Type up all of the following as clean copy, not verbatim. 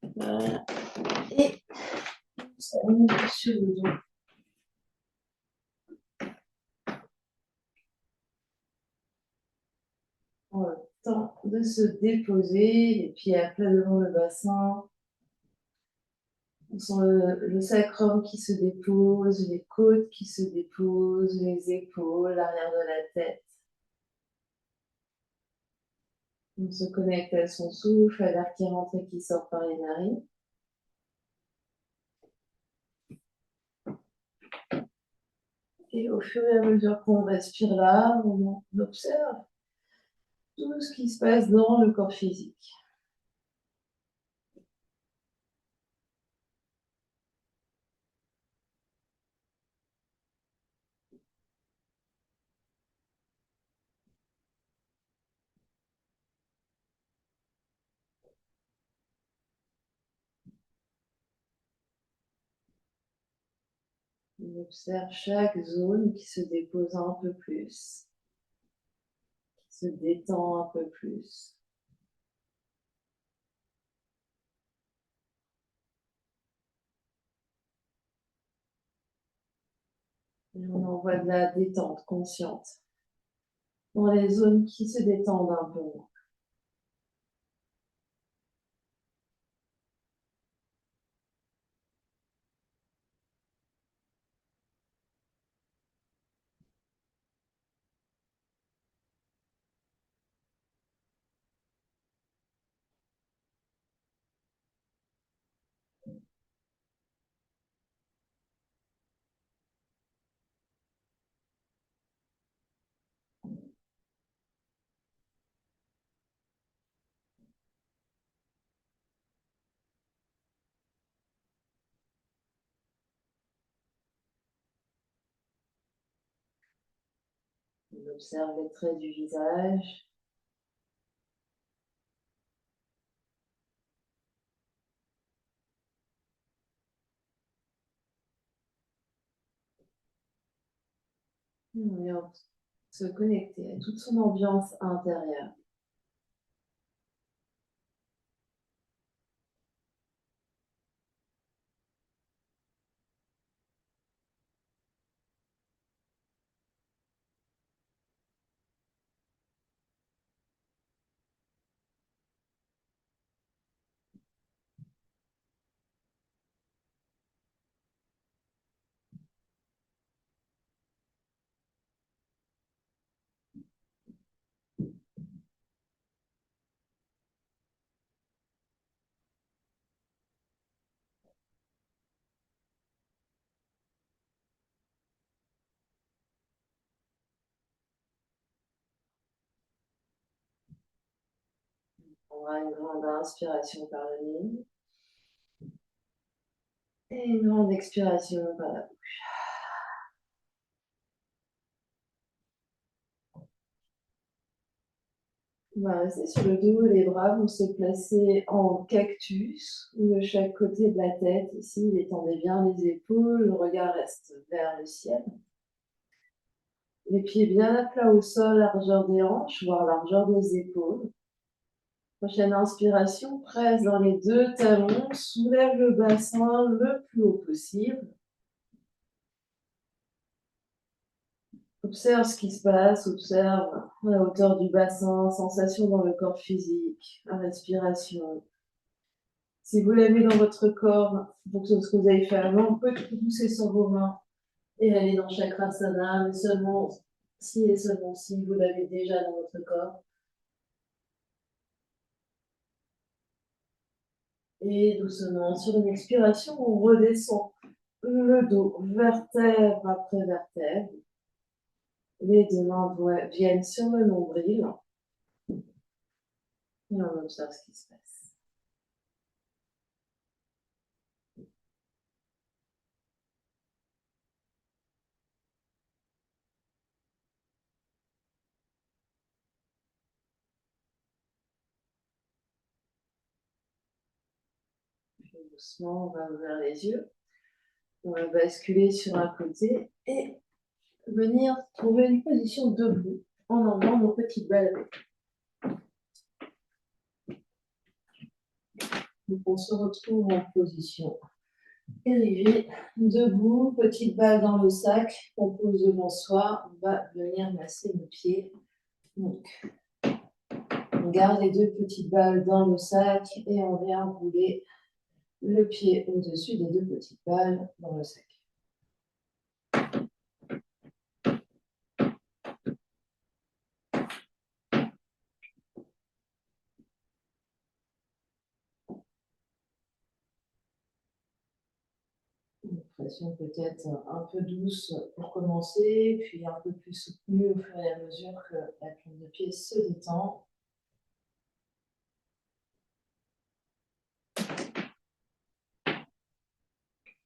Voilà. Et on met sur le dos. On a le temps de se déposer, les pieds à plat devant le bassin. On sent le sacrum qui se dépose, les côtes qui se déposent, les épaules, l'arrière de la tête. On se connecte à son souffle, à l'air qui rentre et qui sort par les narines. Et au fur et à mesure qu'on respire là, on observe tout ce qui se passe dans le corps physique. On observe chaque zone qui se dépose un peu plus, qui se détend un peu plus. Et on envoie de la détente consciente dans les zones qui se détendent un peu moins. On observe les traits du visage. On vient se connecter à toute son ambiance intérieure. On aura une grande inspiration par le nez et une grande expiration par la bouche. On va rester sur le dos, les bras vont se placer en cactus ou de chaque côté de la tête. Ici, étendez bien les épaules, le regard reste vers le ciel. Les pieds bien à plat au sol, largeur des hanches, voire largeur des épaules. Prochaine inspiration, presse dans les deux talons, soulève le bassin le plus haut possible. Observe ce qui se passe, observe la hauteur du bassin, sensation dans le corps physique, la respiration. Si vous l'avez dans votre corps, en fonction de ce que vous avez fait avant, vous pouvez tout pousser sur vos mains et aller dans Chakrasana, mais seulement si et seulement si vous l'avez déjà dans votre corps. Et doucement, sur une expiration, on redescend le dos, vertèbre après vertèbre. Les deux mains viennent sur le nombril. Et on observe ce qui se passe. Puis doucement, on va ouvrir les yeux. On va basculer sur un côté et venir trouver une position debout en emmenant nos petites balles. Donc, on se retrouve en position érigée, debout, petite balle dans le sac, on pose devant soi, on va venir masser nos pieds. Donc, on garde les deux petites balles dans le sac et on vient rouler le pied au-dessus des deux petites balles dans le sac. Une pression peut-être un peu douce pour commencer, puis un peu plus soutenue au fur et à mesure que la plante de pied se détend.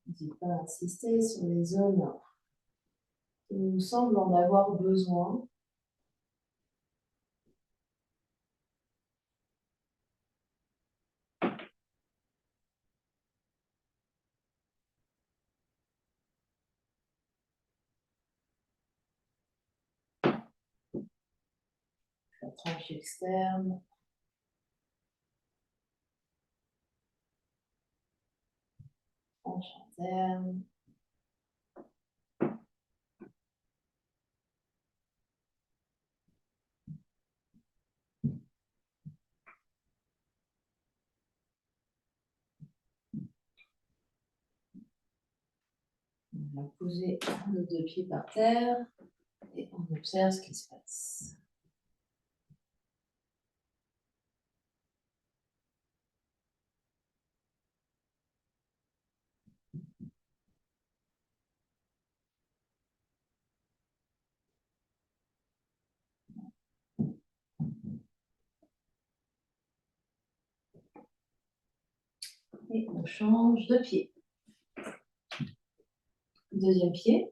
N'hésitez pas à insister sur les zones qui nous semblent en avoir besoin. La tranche externe. Tranche interne. On va poser nos deux pieds par terre et on observe ce qui se passe. Et on change de pied. Deuxième pied.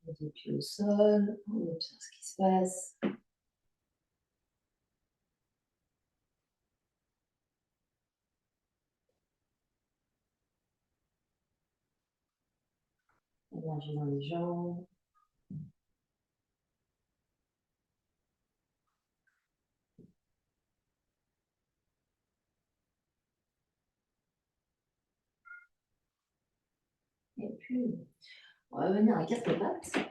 Les deux pieds au sol. On observe ce qui se passe. Énergie dans les jambes. Et puis, on va venir à quatre pattes.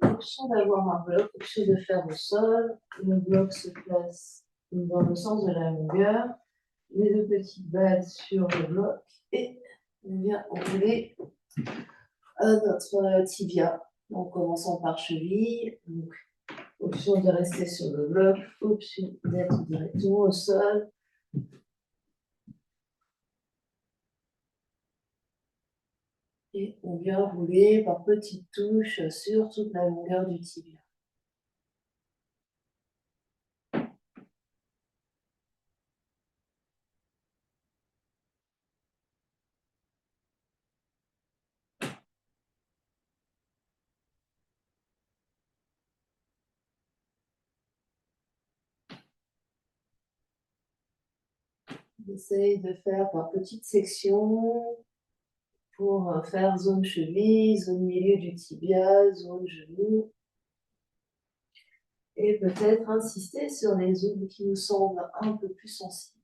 Option d'avoir un bloc, option de faire au sol. Le bloc se place dans le sens de la longueur. Les deux petites balles sur le bloc et on vient enrouler notre tibia en commençant par cheville. Donc, option de rester sur le bloc, option d'être directement au sol. Et on vient rouler par petites touches sur toute la longueur du tibia. On essaye de faire par petites sections pour faire zone cheville, zone milieu du tibia, zone genou. Et peut-être insister sur les zones qui nous semblent un peu plus sensibles.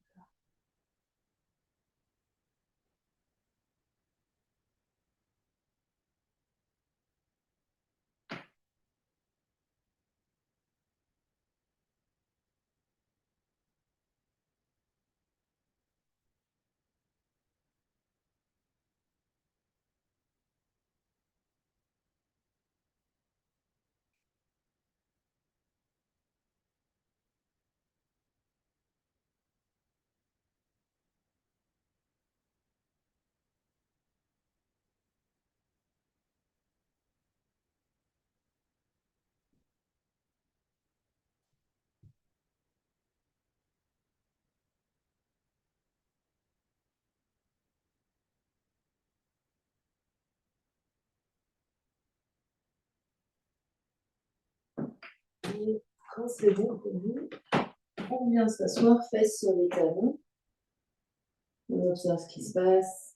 Et quand c'est bon pour vous, on vient s'asseoir, fesses sur les talons. On observe ce qui se passe.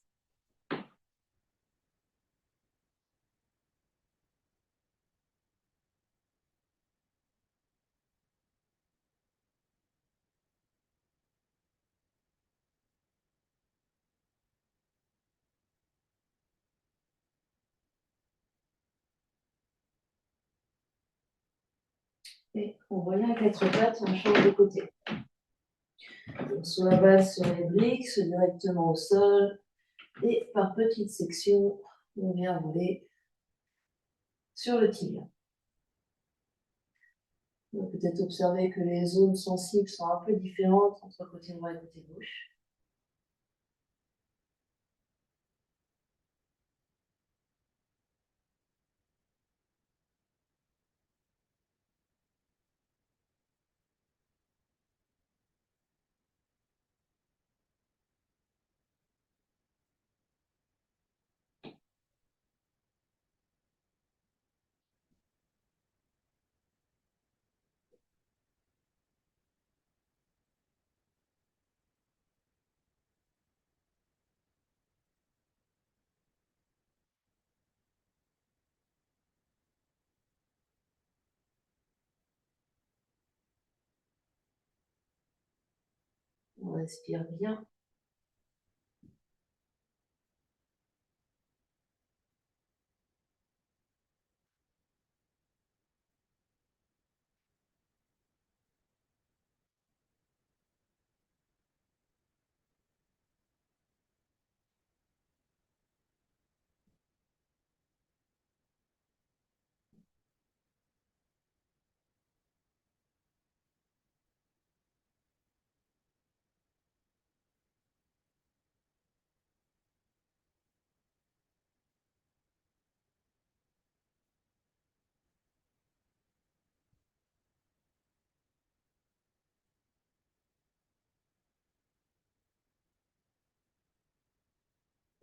Et en voyant à quatre pattes, on change de côté. Donc, soit base sur les briques, soit directement au sol. Et par petites sections, on vient rouler sur le tibia. On peut peut-être observer que les zones sensibles sont un peu différentes entre côté droit et côté gauche. On respire bien.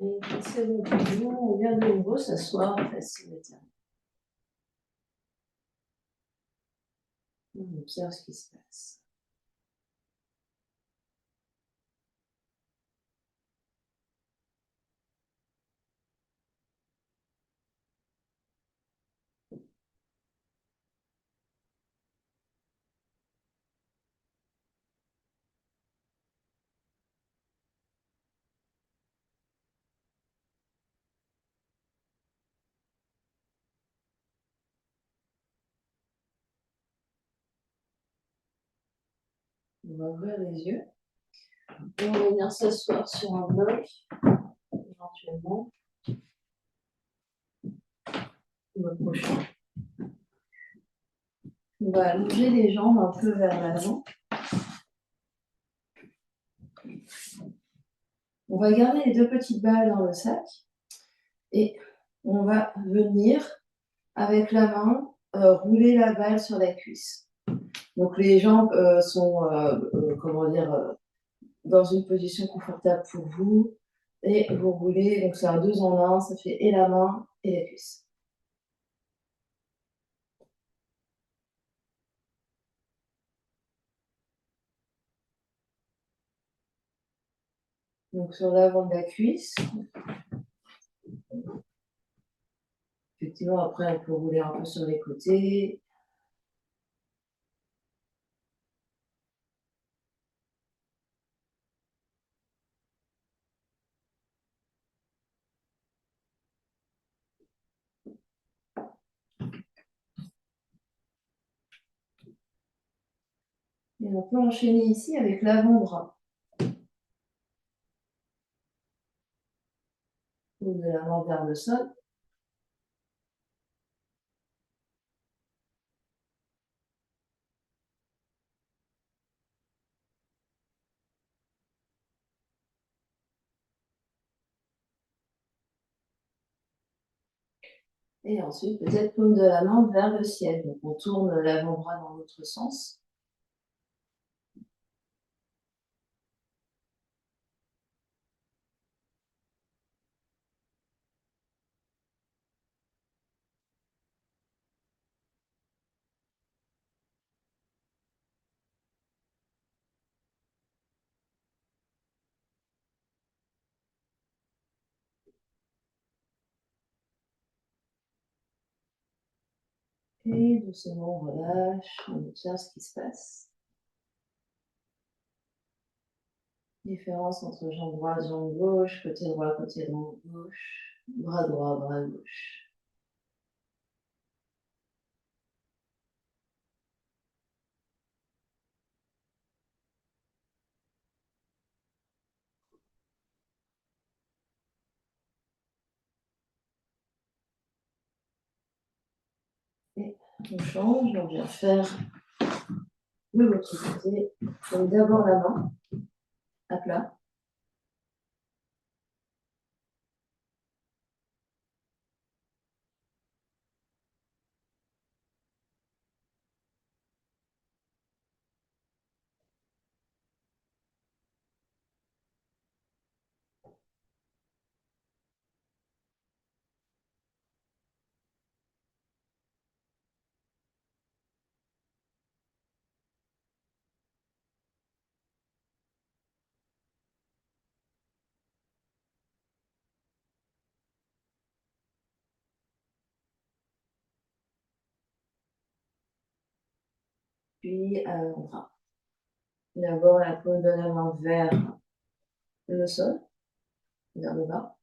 Et quand c'est bon pour vous, on vient de nouveau s'asseoir face sur le terrain. On observe ce qui se passe. On va ouvrir les yeux. Et on va venir s'asseoir sur un bloc, éventuellement, ou le prochain. On va allonger les jambes un peu vers l'avant. On va garder les deux petites balles dans le sac et on va venir, avec la main, rouler la balle sur la cuisse. Donc les jambes sont, comment dire, dans une position confortable pour vous et vous roulez. Donc c'est un 2 en 1, ça fait et la main et la cuisse. Donc sur l'avant de la cuisse. Effectivement, après, on peut rouler un peu sur les côtés. Et on peut enchaîner ici avec l'avant-bras. Ou de la main vers le sol. Et ensuite, peut-être paume de la main vers le ciel. Donc, on tourne l'avant-bras dans l'autre sens. Et doucement, on relâche, on observe ce qui se passe. Différence entre jambe droite, jambe gauche, côté droit, côté gauche, bras droit, bras gauche. Et on change, on vient faire de l'autre côté. Donc d'abord la main à plat. Puis enfin, d'abord la paume de la main vers le sol, vers le bas.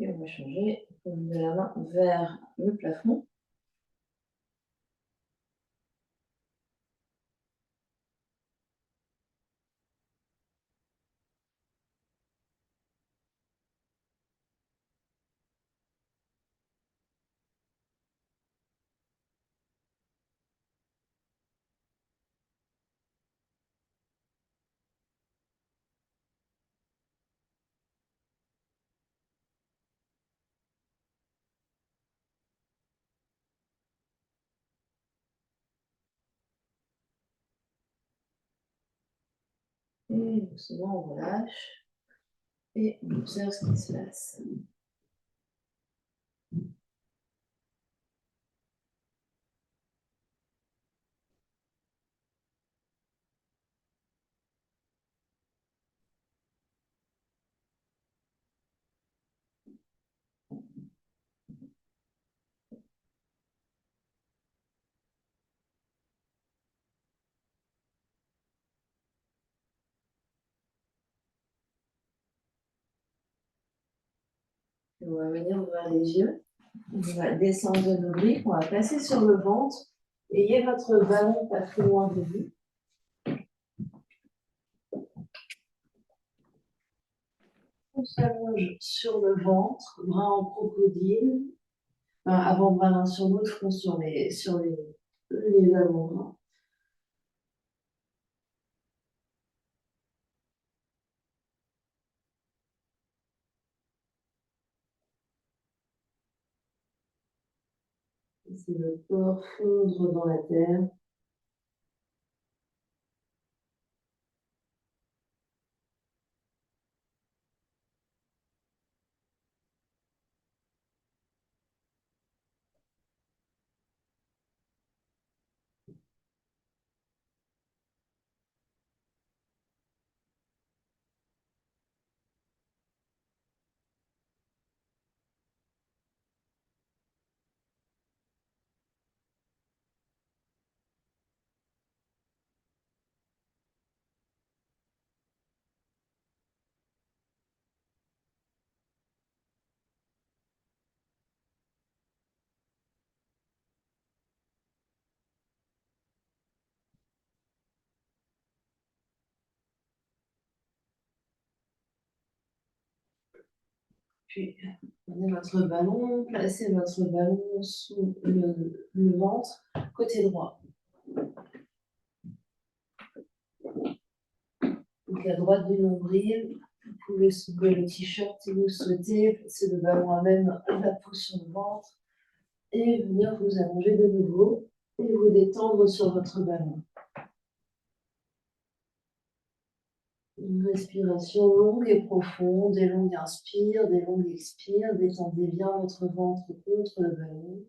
Et on va changer, paume de la main vers le plafond. Et doucement, on relâche. Et on observe ce qui se passe. On va venir ouvrir les yeux. On va descendre de nos briques. On va passer sur le ventre. Ayez votre ballon pas trop loin de vous. On s'allonge sur le ventre, bras en crocodile. Enfin, avant-bras l'un sur l'autre, front sur les avant-bras. Laissez le corps fondre dans la terre. Puis, prenez votre ballon, placez votre ballon sous le ventre, côté droit. Donc, à droite du nombril, vous pouvez soulever le t-shirt si vous le souhaitez, placer le ballon à même la peau sur le ventre et venir vous allonger de nouveau et vous détendre sur votre ballon. Une respiration longue et profonde, des longues inspires, des longues expires. Détendez bien votre ventre contre le ballon.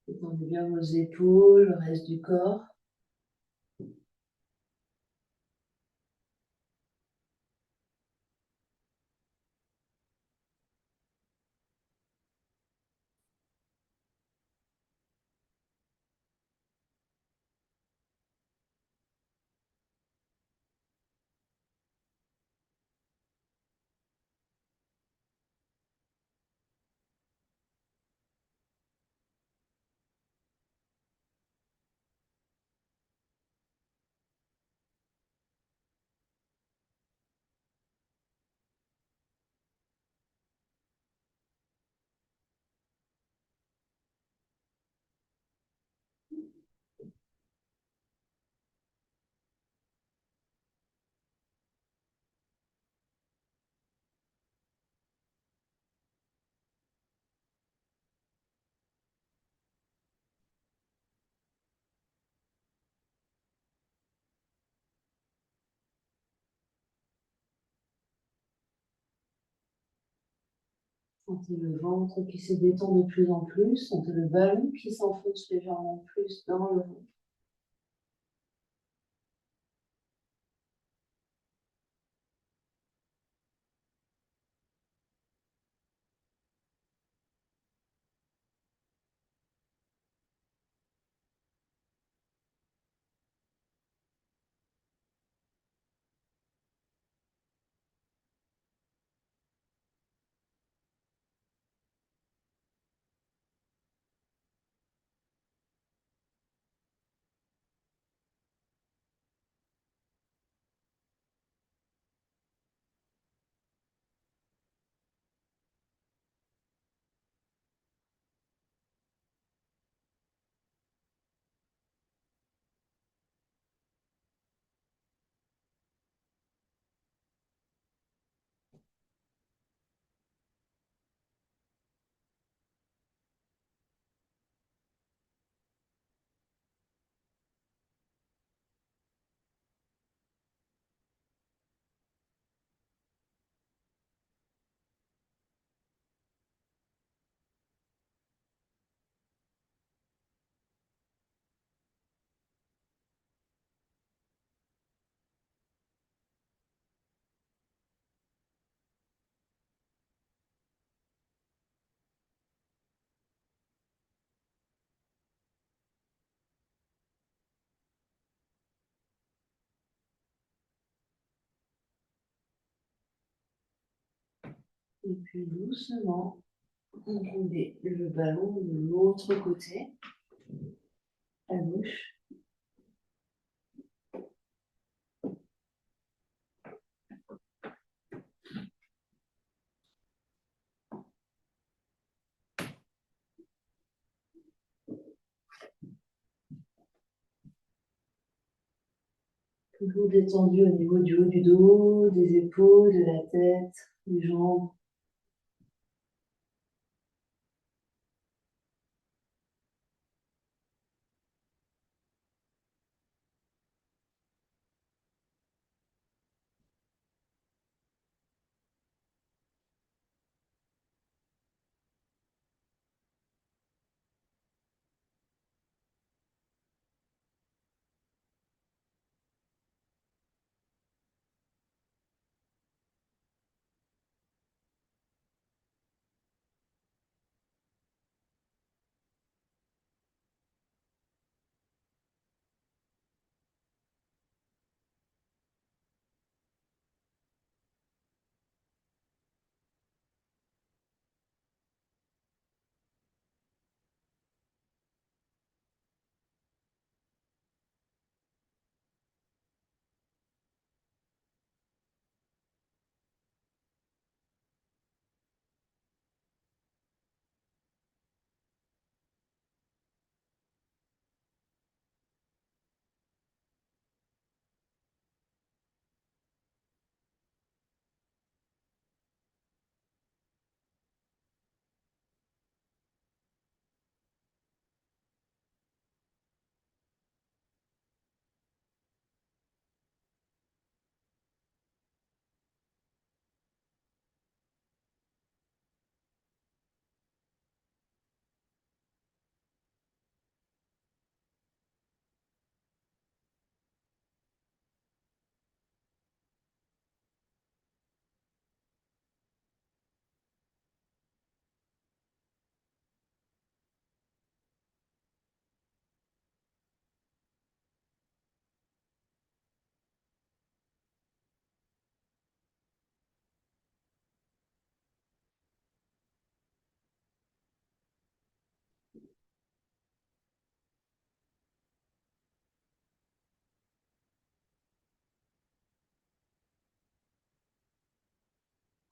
Détendez bien vos épaules, le reste du corps. Sentez le ventre qui se détend de plus en plus. Sentez le ballon qui s'enfonce légèrement plus dans le ventre. Et puis doucement, roulez le ballon de l'autre côté, à gauche. Toujours détendu au niveau du haut du dos, des épaules, de la tête, des jambes.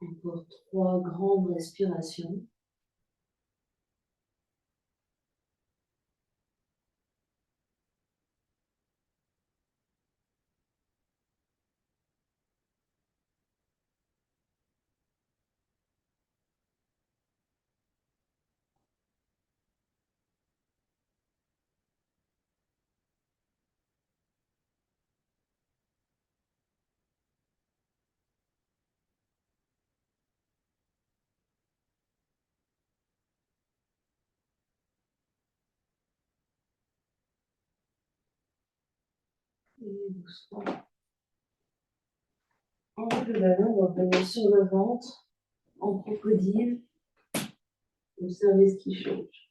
Encore 3 grandes respirations. Et doucement, enlevez le ballon, revenez sur le ventre, en crocodile. Observez ce qui change.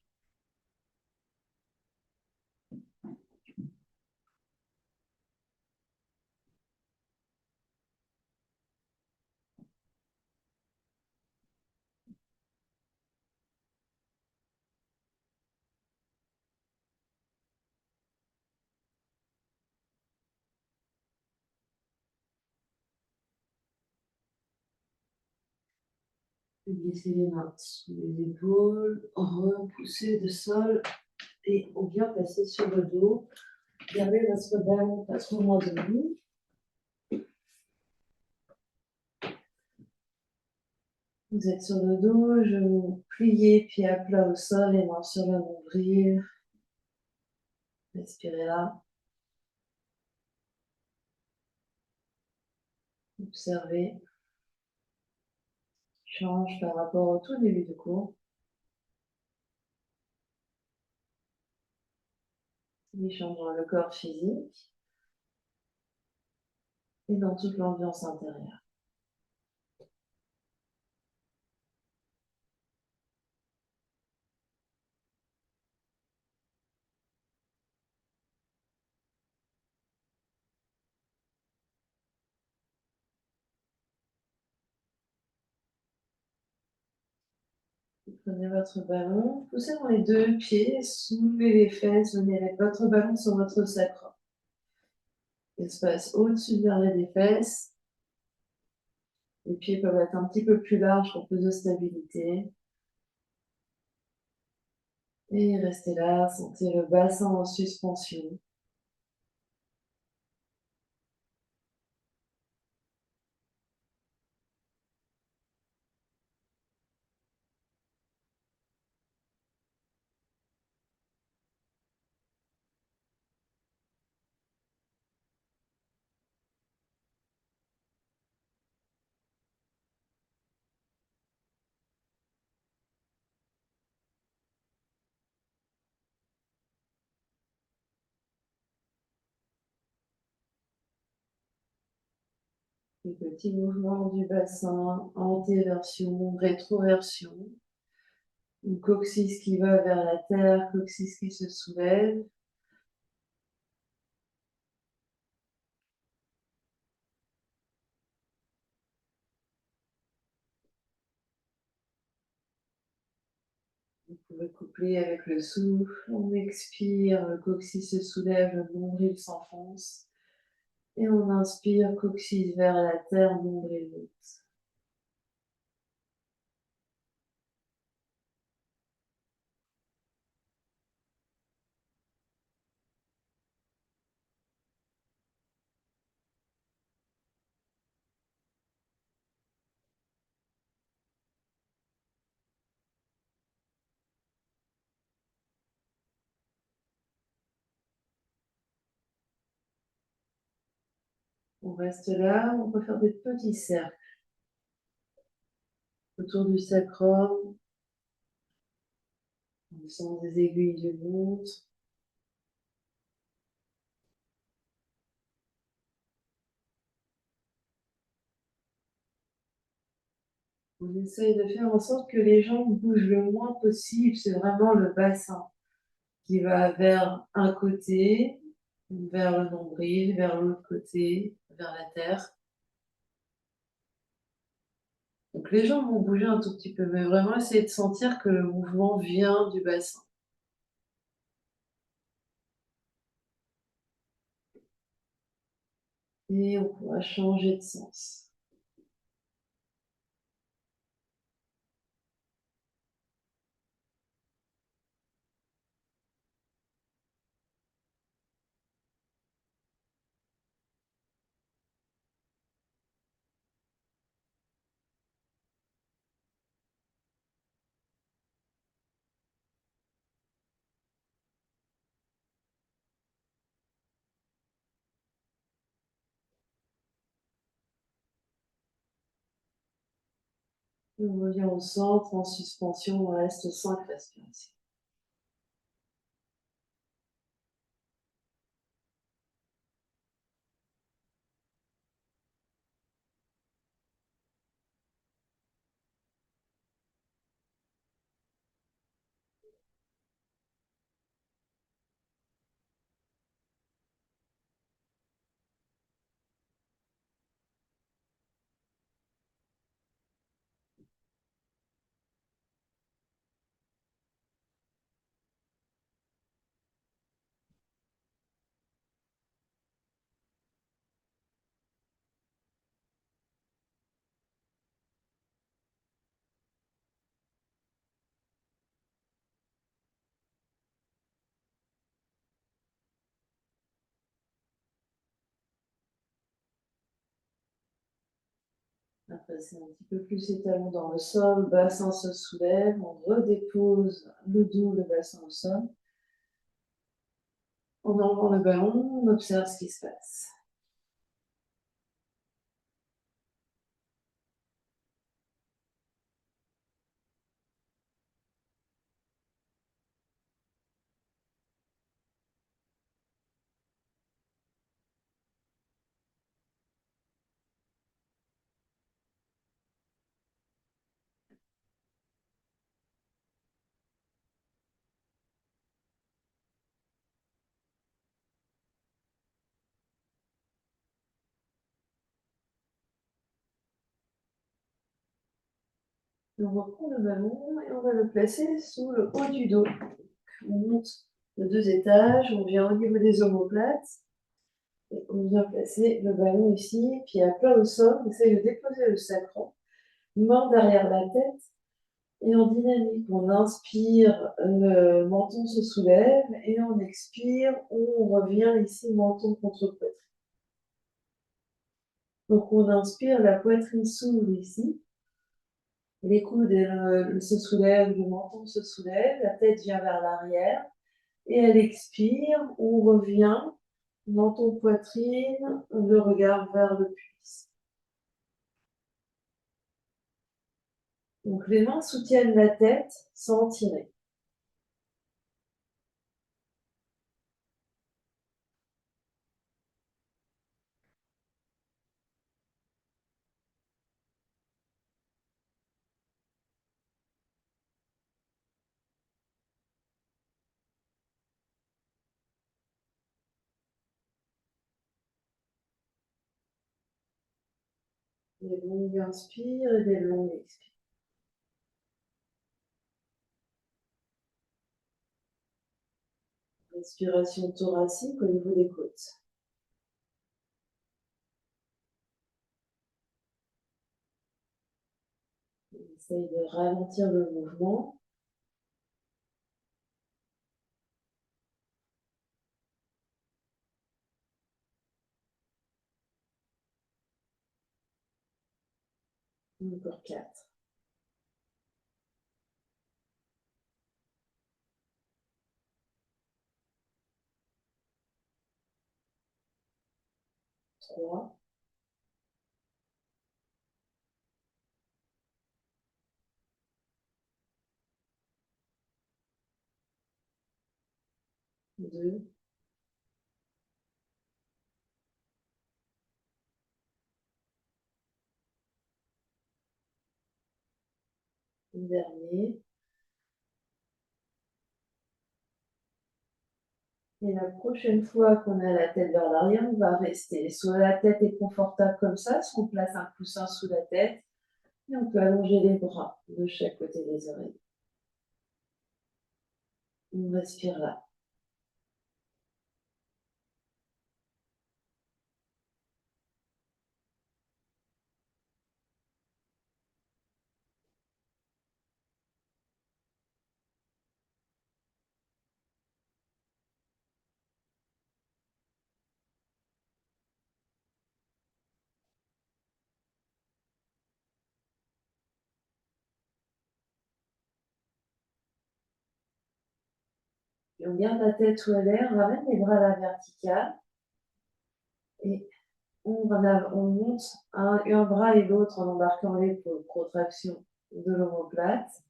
Glissez les mains sous les épaules, repoussez le sol et on vient passer sur le dos. Gardez votre ballon pas trop loin de vous. Vous êtes sur le dos, genoux pliés, pieds à plat au sol, les mains sur le nombril. Respirez là. Observez. Change par rapport au tout début du cours. Il change dans le corps physique et dans toute l'ambiance intérieure. Prenez votre ballon, poussez dans les deux pieds, soulevez les fesses, venez avec votre ballon sur votre sacrum. Espace au-dessus de l'arrêt des fesses. Les pieds peuvent être un petit peu plus larges pour plus de stabilité. Et restez là, sentez le bassin en suspension. Les petits mouvements du bassin, antéversion, rétroversion. Une coccyx qui va vers la terre, coccyx qui se soulève. Vous pouvez coupler avec le souffle. On expire, le coccyx se soulève, le nombril s'enfonce. Et on inspire, coccyx vers la terre, nombril monte. On reste là, on peut faire des petits cercles autour du sacrum. On sent des aiguilles de montre. On essaye de faire en sorte que les jambes bougent le moins possible. C'est vraiment le bassin qui va vers un côté, vers le nombril, vers l'autre côté, vers la terre. Donc les jambes vont bouger un tout petit peu, mais vraiment essayer de sentir que le mouvement vient du bassin. Et on pourra changer de sens. On revient au centre, en suspension, on reste 5 respirations. Après, c'est un petit peu plus étalon dans le sol, bassin se soulève, on redépose le dos, le bassin au sol. En enlevant le ballon, on observe ce qui se passe. On reprend le ballon et on va le placer sous le haut du dos. On monte de 2 étages, on vient au niveau des omoplates, et on vient placer le ballon ici, pied à plat au sol, on essaye de déposer le sacrum, main derrière la tête, et en dynamique, on inspire, le menton se soulève, et on expire, on revient ici, menton contre poitrine. Donc on inspire, la poitrine s'ouvre ici, les coudes se soulèvent, le menton se soulève, la tête vient vers l'arrière, et à l'expire, on revient, menton, poitrine, le regard vers le puits. Donc les mains soutiennent la tête sans tirer. Des longues inspires et des longues expires. Respiration thoracique au niveau des côtes. On essaye de ralentir le mouvement. Encore 4. 3. 2. 1 dernier. Et la prochaine fois qu'on a la tête vers l'arrière, on va rester. Soit la tête est confortable comme ça, soit on place un coussin sous la tête et on peut allonger les bras de chaque côté des oreilles. On respire là. Et on garde la tête sous l'air, on ramène les bras à la verticale et on monte un bras et l'autre en embarquant l'épaule, protraction. de l'omoplate.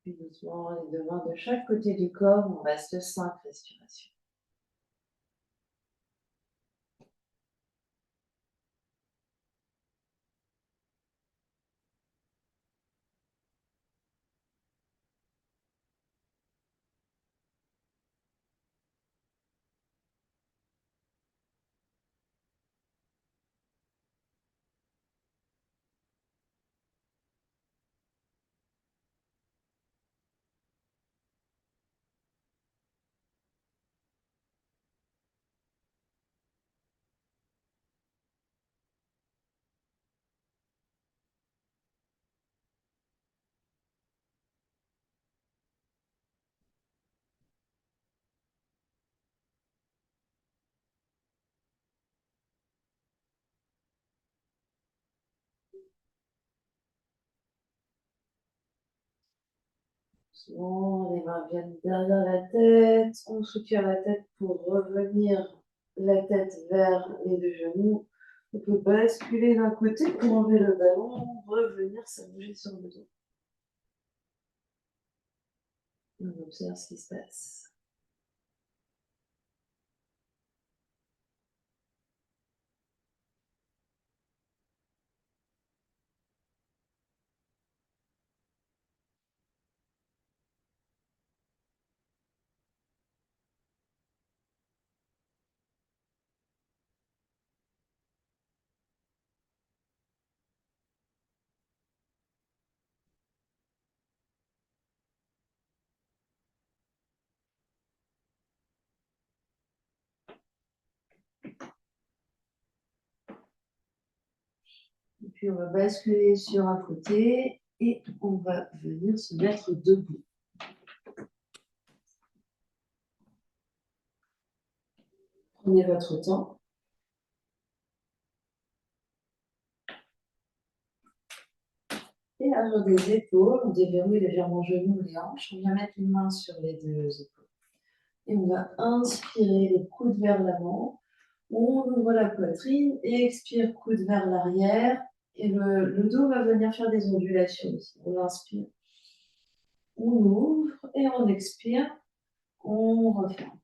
Puis doucement, les deux mains de chaque côté du corps, on reste 5 respirations. Doucement, les mains viennent derrière la tête, on soutient la tête pour revenir la tête vers les deux genoux. On peut basculer d'un côté pour enlever le ballon, revenir s'allonger sur le dos. On observe ce qui se passe. Et puis on va basculer sur un côté et on va venir se mettre debout. Prenez votre temps. Et largeur des épaules, on déverrouille légèrement genoux et hanches. On va mettre les mains sur les deux épaules. Et on va inspirer les coudes vers l'avant. On ouvre la poitrine et expire, coude vers l'arrière. Et le dos va venir faire des ondulations aussi. On inspire, on ouvre et on expire, on referme.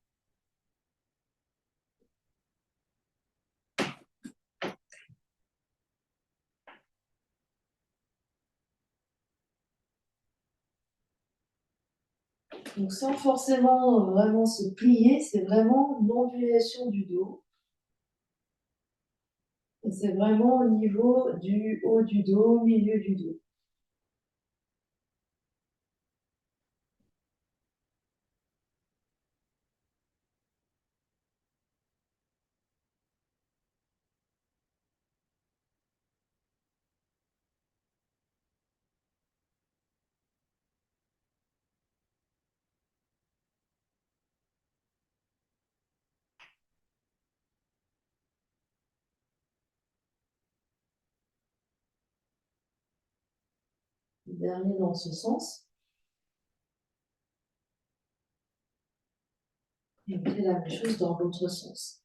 Donc sans forcément vraiment se plier, c'est vraiment l'ondulation du dos. Et c'est vraiment au niveau du haut du dos, milieu du dos. Le dernier dans ce sens. Et on fait la même chose dans l'autre sens.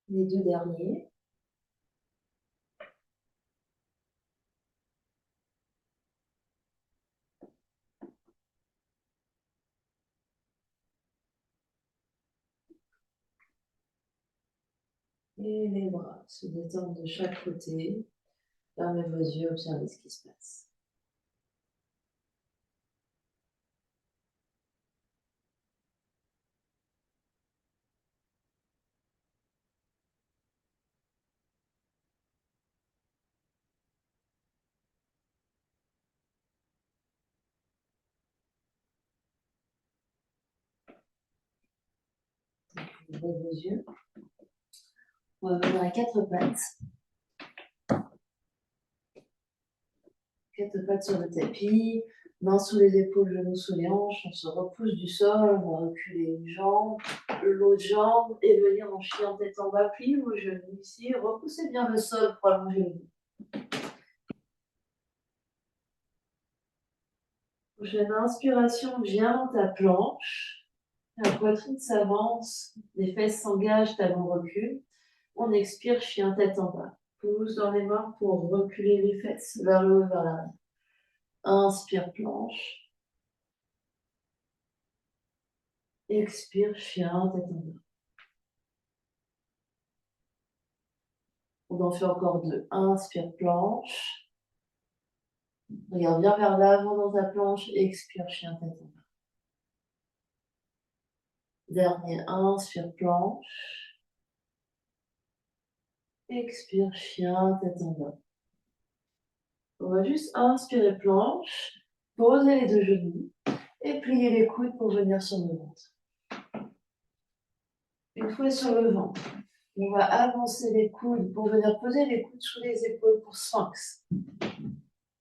Les deux derniers. Et les bras se détendent de chaque côté. Fermez vos yeux, observez ce qui se passe. Ouvrez vos yeux. On va venir à quatre pattes. Quatre pattes sur le tapis. Mains sous les épaules, genoux sous les hanches. On se repousse du sol. On va reculer une jambe, l'autre jambe et venir en chien tête en bas. Pliez vos genoux ici. Repoussez bien le sol pour allonger le dos. Prochaine inspiration, viens dans ta planche. La poitrine s'avance, les fesses s'engagent, talons reculent. On expire, chien tête en bas. Pousse dans les mains pour reculer les fesses vers le haut, vers l'arrière. Inspire, planche. Expire, chien tête en bas. On en fait encore deux. Inspire, planche. Regarde bien vers l'avant dans ta planche. Expire, chien tête en bas. Dernier, inspire, planche. Expire, chien tête en bas. On va juste inspirer, planche. Posez les deux genoux et plier les coudes pour venir sur le ventre. Une fois sur le ventre, on va avancer les coudes pour venir poser les coudes sous les épaules pour sphinx.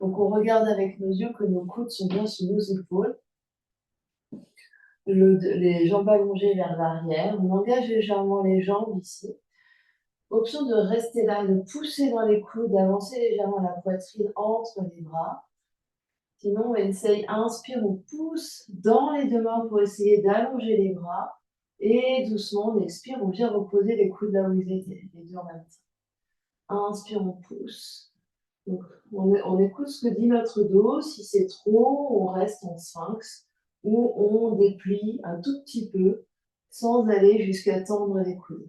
Donc on regarde avec nos yeux que nos coudes sont bien sous nos épaules. Les jambes allongées vers l'arrière. On engage légèrement les jambes ici. Option de rester là, de pousser dans les coudes, d'avancer légèrement la poitrine entre les bras. Sinon, on essaye, inspire, on pousse dans les deux mains pour essayer d'allonger les bras. Et doucement, on expire, on vient reposer les coudes là où ils étaient, les deux en même temps. Inspire, on pousse. Donc, on écoute ce que dit notre dos. Si c'est trop, on reste en sphinx ou on déplie un tout petit peu sans aller jusqu'à tendre les coudes.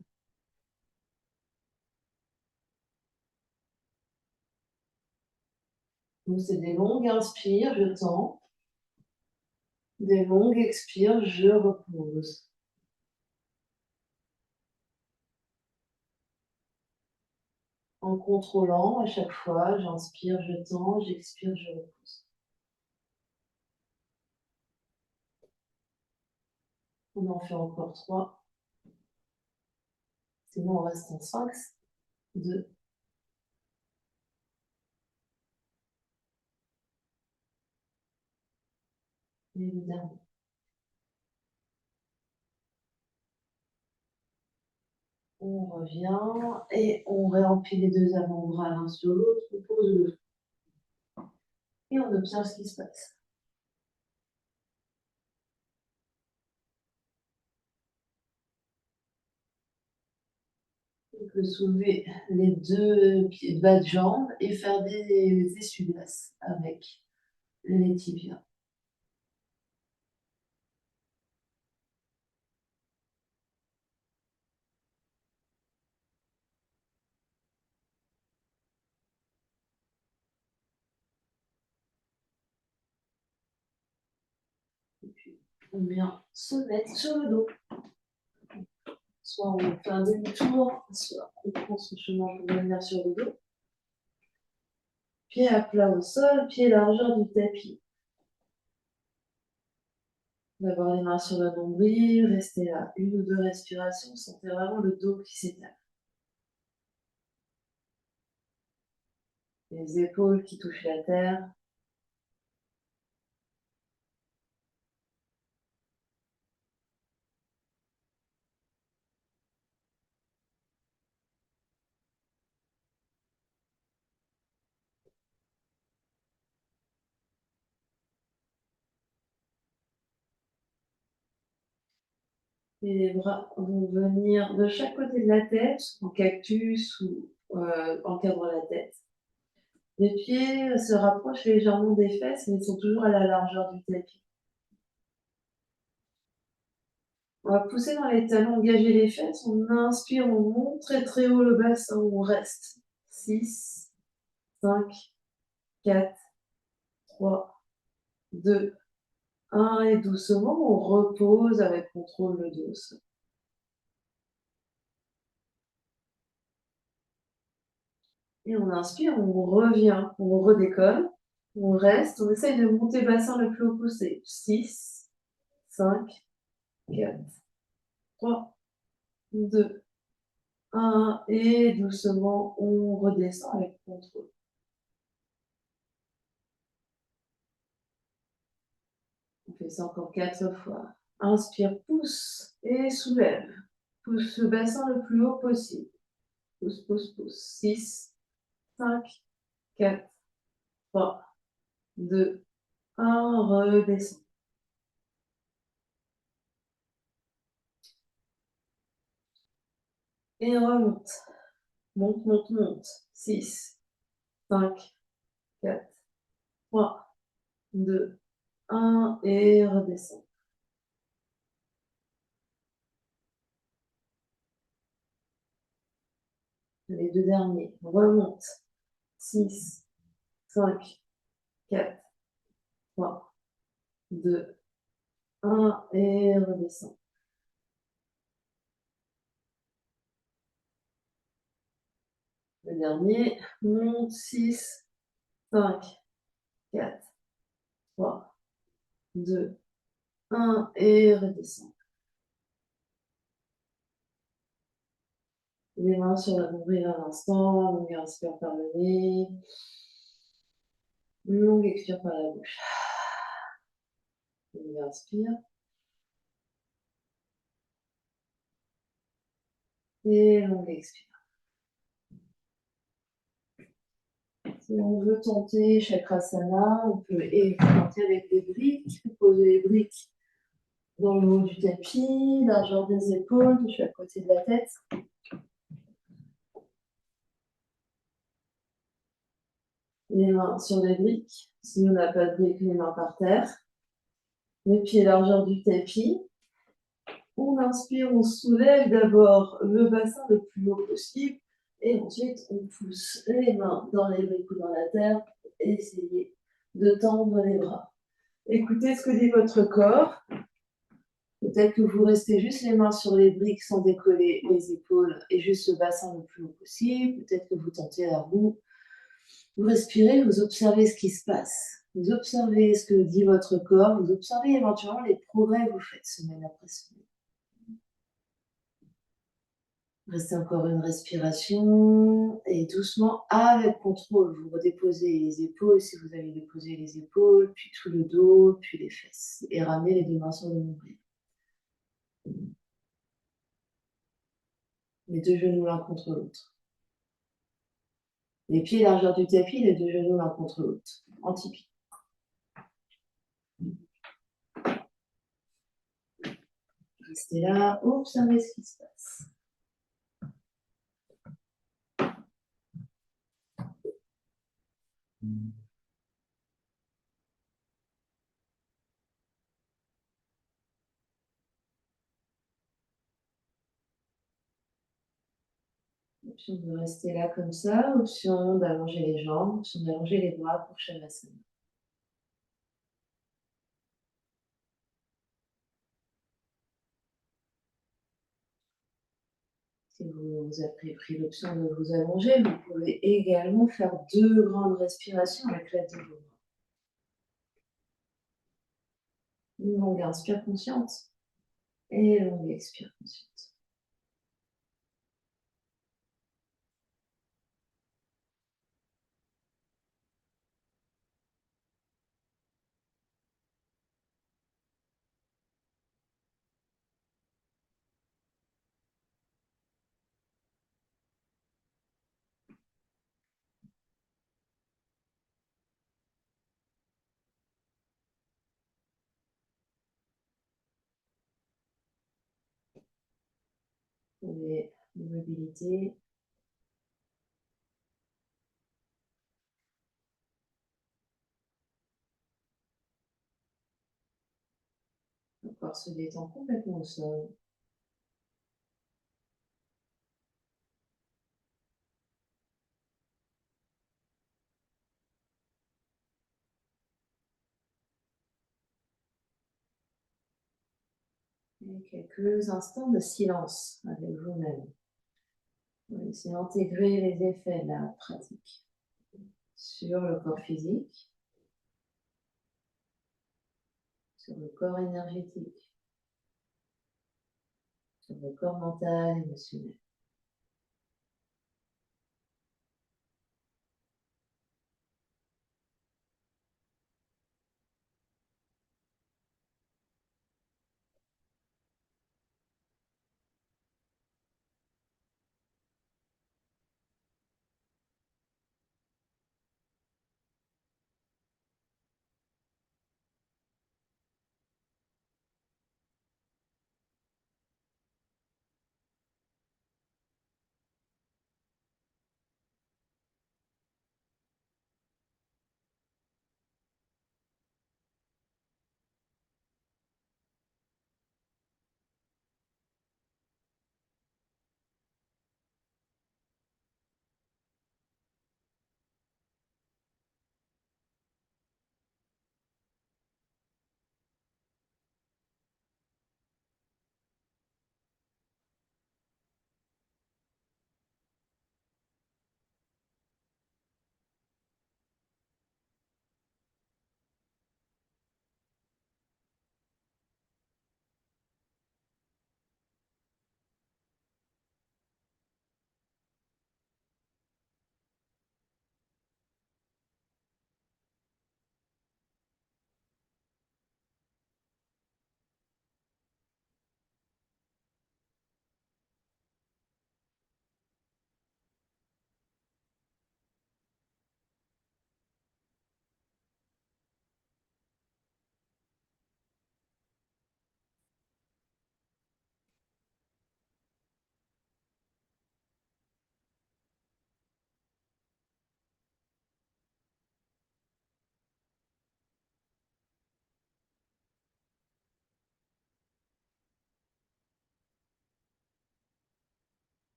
Donc, c'est des longues inspires, je tends. Des longues expires, je repose. En contrôlant à chaque fois, j'inspire, je tends, j'expire, je repose. On en fait encore 3. Sinon, on reste en sphinx. 2. Et le dernier. On revient et on réempile les deux avant-bras l'un sur l'autre, on pose le et on observe ce qui se passe. On peut soulever les deux pieds, bas de jambes et faire des essuie-glaces avec les tibias. Et puis, on vient se mettre sur le dos. Soit on fait un demi-tour, soit on prend son chemin pour venir sur le dos. Pied à plat au sol, pied largeur du tapis. D'avoir les mains sur le nombril, rester là. Une ou deux respirations, sentez vraiment le dos qui s'étale. Les épaules qui touchent la terre. Et les bras vont venir de chaque côté de la tête, en cactus ou encadre la tête. Les pieds se rapprochent légèrement des fesses, mais ils sont toujours à la largeur du tapis. On va pousser dans les talons, engager les fesses. On inspire, on monte très très haut le bassin, on reste. 6, 5, 4, 3, 2, 1 et doucement, on repose avec contrôle le dos. Et on inspire, on revient, on redécolle, on reste, on essaye de monter le bassin le plus haut possible. 6, 5, 4, 3, 2, 1 et doucement, on redescend avec contrôle. On fait ça encore 4 fois. Inspire, pousse et soulève. Pousse le bassin le plus haut possible. Pousse, pousse, pousse. 6, 5, 4, 3, 2, 1. Redescend. Et remonte. Monte, monte, monte. 6, 5, 4, 3, 2, 1 et redescend. Les deux derniers. Remonte. 6, 5, 4, 3, 2, 1 et redescend. Le dernier. Monte. 6, 5, 4, 3, 2, 1 et redescend. Les mains sur la nombril à l'instant. Longue inspire par le nez. Longue expire par la bouche. Longue inspire. Et longue expire. Si on veut tenter Chakrasana, on peut tenter avec des briques, poser les briques dans le haut du tapis, largeur des épaules, de chaque côté de la tête. Les mains sur les briques, si on n'a pas de briques, les mains par terre. Les pieds largeur du tapis. On inspire, on soulève d'abord le bassin le plus haut possible et ensuite on pousse les mains dans les briques ou dans la terre et essayez de tendre les bras. Écoutez ce que dit votre corps. Peut-être que vous restez juste les mains sur les briques sans décoller les épaules et juste le bassin le plus haut possible. Peut-être que vous tentez à vous. Vous respirez, vous observez ce qui se passe. Vous observez ce que dit votre corps. Vous observez éventuellement les progrès que vous faites semaine après semaine. Restez encore une respiration et doucement, avec contrôle, vous redéposez les épaules si vous avez déposé les épaules, puis tout le dos, puis les fesses. Et ramenez les deux mains sur le nombril. Les deux genoux l'un contre l'autre. Les pieds largeur du tapis, les deux genoux l'un contre l'autre. Anti-pied. Restez là, observez ce qui se passe. Option de rester là comme ça, option d'allonger les jambes, option d'allonger les bras pour Shavasana. Si vous avez pris l'option de vous allonger, vous pouvez également faire 2 grandes respirations avec l'aide de vos bras. Une longue inspire consciente et longue expire consciente. trouver une mobilité. Le corps se détend complètement au sol. Et quelques instants de silence avec vous-même. Vous essayez d'intégrer les effets de la pratique sur le corps physique, sur le corps énergétique, sur le corps mental, émotionnel.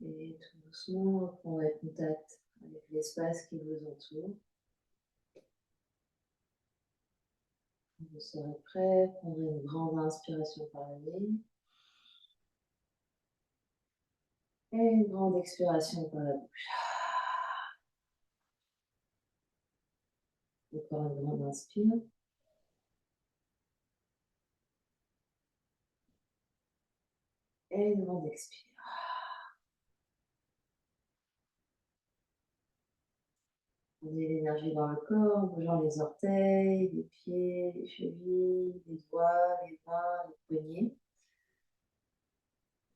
Et tout doucement, reprendrez contact avec l'espace qui vous entoure. Quand vous serez prêt, prendrez une grande inspiration par le nez et une grande expiration par la bouche. Encore une grande inspire. Et une grande expire. Prenez l'énergie dans le corps, en bougeant les orteils, les pieds, les chevilles, les doigts, les mains, les poignets.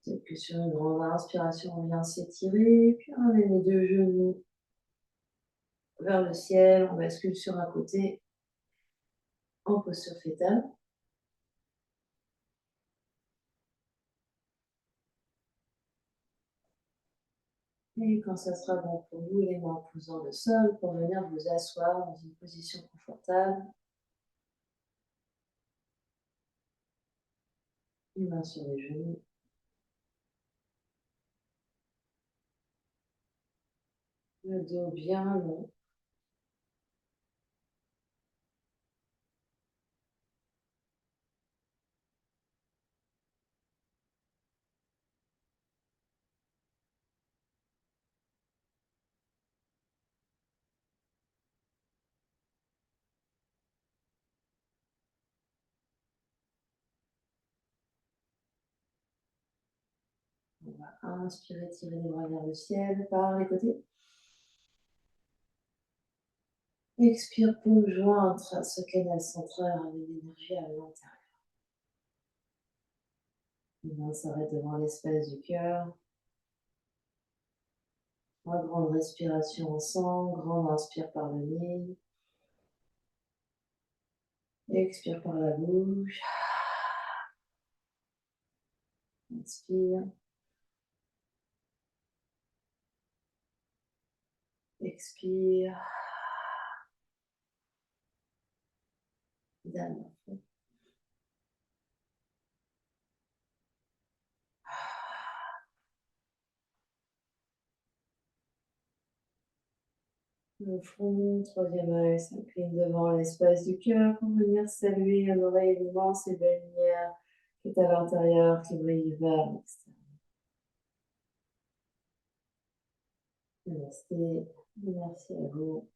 Peut-être que sur une grande inspiration, on vient s'étirer, puis on amène les deux genoux vers le ciel, on bascule sur un côté en posture fétale. Et quand ça sera bon pour vous, les mains posant le sol pour venir vous asseoir dans une position confortable. Les mains sur les genoux. Le dos bien long. On va inspirer, tirer les bras vers le ciel par les côtés. Expire pour joindre ce canal central avec l'énergie à l'intérieur. Les mains s'arrêtent devant l'espace du cœur. 3 grandes respirations ensemble. Grande inspire par le nez. Expire par la bouche. Inspire. Expire. Dernière fois. Le front, troisième œil s'incline devant l'espace du cœur pour venir saluer, honorer l'immense et belle lumière qui est à l'intérieur, qui brille vers l'extérieur. Namasté, merci à vous.